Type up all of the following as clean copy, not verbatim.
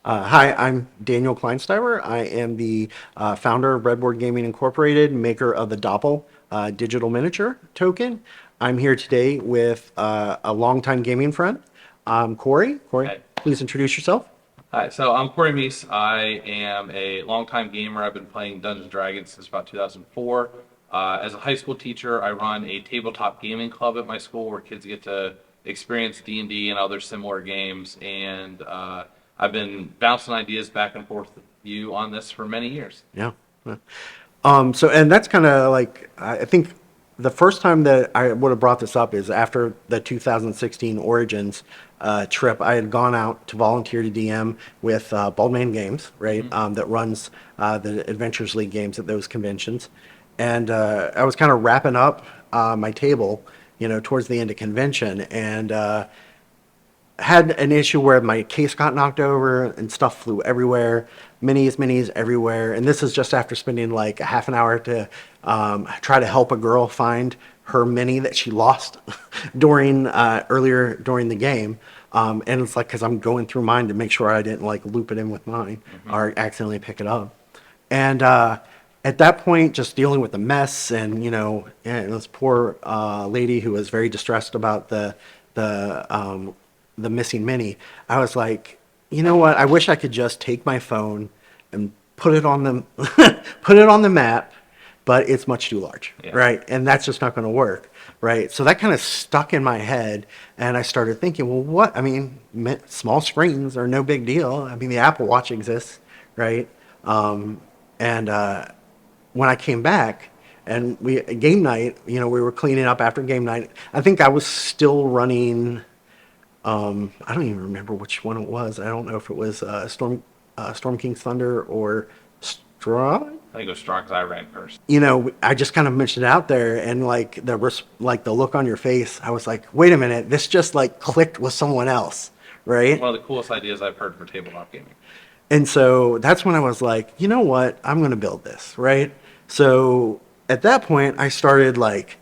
Hi, I'm Daniel Kleinsteiber. I am the founder of breadBoard.gaming Incorporated, maker of the Doppel digital miniature token. I'm here today with a longtime gaming friend, Corey. Corey, Hey. please introduce yourself. Hi, so I'm Corey Meese. I am a longtime gamer. I've been playing Dungeons and Dragons since about 2004. As a high school teacher, I run a tabletop gaming club at my school where kids get to experience D&D and other similar games. And I've been bouncing ideas back and forth with you on this for many years. Yeah. And that's kind of like, I think the first time that I would have brought this up is after the 2016 Origins trip. I had gone out to volunteer to DM with Baldman Games, right? Mhm. That runs the Adventures League games at those conventions. And I was kind of wrapping up my table, towards the end of convention. And had an issue where my case got knocked over and stuff flew everywhere, minis everywhere. And this is just after spending like a half an hour to try to help a girl find her mini that she lost during earlier during the game. And it's like, because I'm going through mine to make sure I didn't like loop it in with mine Mhm. or accidentally pick it up. And at that point, just dealing with the mess and, and this poor lady who was very distressed about the missing mini, I was like, you know what? I wish I could just take my phone and put it on the put it on the map, but it's much too large, Yeah. right? And that's just not going to work, right? So that kind of stuck in my head, and I started thinking, well, what? I mean, small screens are no big deal. I mean, the Apple Watch exists, right? And when I came back and we game night, we were cleaning up after game night. I think I was still running. I don't even remember which one it was. I don't know if it was Storm King's Thunder or Straw. I think it was strong because I ran first. I just kind of mentioned it out there, and like like the look on your face, I was like, wait a minute, this just like clicked with someone else, right? One of the coolest ideas I've heard for tabletop gaming. And so that's when I was like, you know what? I'm going to build this, right? So at that point, I started like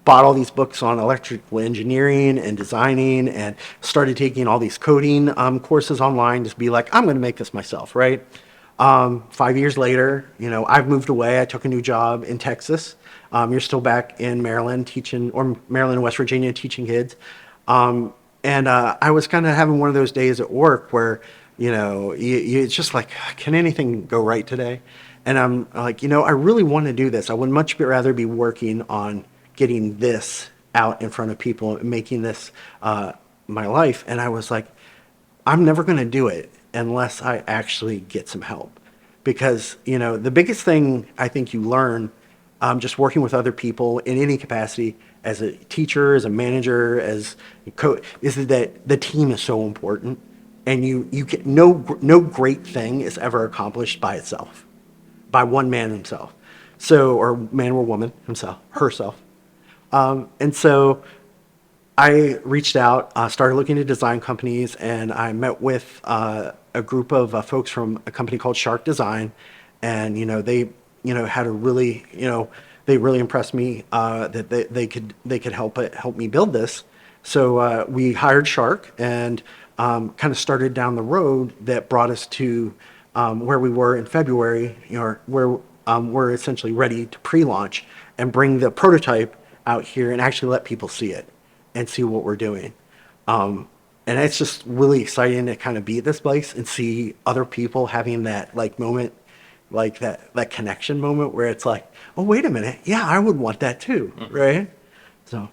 bought all these books on electrical engineering and designing and started taking all these coding courses online to be like, I'm going to make this myself, right? 5 years later, I've moved away. I took a new job in Texas. You're still back in Maryland teaching, or Maryland and West Virginia teaching kids. And I was kind of having one of those days at work where, it's just like, can anything go right today? And I'm like, I really want to do this. I would much rather be working on getting this out in front of people and making this my life. And I was like, I'm never going to do it unless I actually get some help. Because, the biggest thing I think you learn just working with other people in any capacity, as a teacher, as a manager, as a coach, is that the team is so important. And you get no great thing is ever accomplished by itself, by one man himself. So, or man or woman himself, herself. And so I reached out, started looking at design companies, and I met with a group of folks from a company called Shark Design, and they had a really they really impressed me that they could help me build this. So we hired Shark and kind of started down the road that brought us to where we were in February, where we're essentially ready to pre-launch and bring the prototype out here and actually let people see it and see what we're doing. And it's just really exciting to kind of be at this place and see other people having that like moment, like that connection moment where it's like, oh, wait a minute. Yeah, I would want that too. Mhm. Right. So